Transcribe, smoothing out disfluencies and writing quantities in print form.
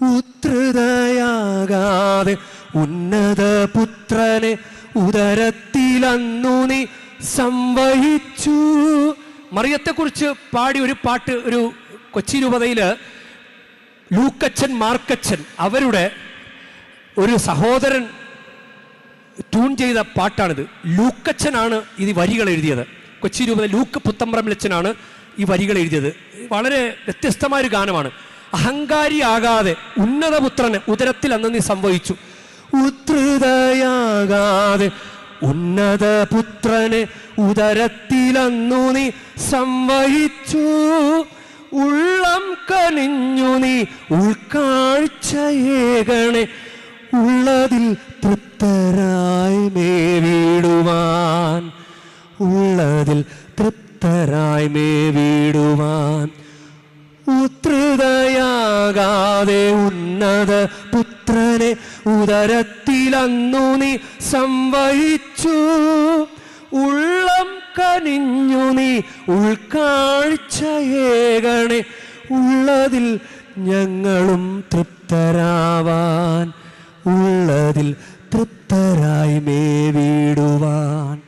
ഉദ്ധൃതയാകാതെ ഉന്നത പുത്രനെ ഉദരത്തിലന്നു നീ സംവഹിച്ചു. മറിയത്തെക്കുറിച്ച് പാടി ഒരു പാട്ട് ഒരു കൊച്ചി രൂപതയില് ലൂക്കച്ചൻ മാർക്കച്ചൻ അവരുടെ ഒരു സഹോദരൻ ട്യൂൺ ചെയ്ത പാട്ടാണിത്. ലൂക്കച്ചനാണ് ഇത് വരികൾ എഴുതിയത്. കൊച്ചി രൂപത ലൂക്ക് പുത്തമ്പ്രമിലച്ചനാണ് ഈ വരികൾ എഴുതിയത്. വളരെ വ്യത്യസ്തമായൊരു ഗാനമാണ്. അഹങ്കാരിയാകാതെ ഉന്നതപുത്രന് ഉദരത്തിൽ അന്ന് നീ സംഭവിച്ചു. ഉദ്ധൃതയാകാതെ ഉന്നതപുത്രനെ ഉദരത്തിലന്നു നീ സംവഹിച്ചു. ഉള്ളം കനിഞ്ഞു നീ ഉൾക്കാഴ്ചയേകണേ ഉള്ളതിൽ തൃപ്തരായി മേവിടുവാൻ. ഉള്ളതിൽ തൃപ്തരായി മേവിടുവാൻ. ഉദ്ധൃതയാകാതെ ഉന്നത പുത്രനെ ഉദരത്തിലന്നു നീ സംവഹിച്ചു. ഉള്ളം കനിഞ്ഞു നീ ഉൾക്കാഴ്ചയേകണേ ഉള്ളതിൽ ഞങ്ങളും തൃപ്തരാവാൻ. ഉള്ളതിൽ തൃപ്തരായി മേവിടുവാൻ.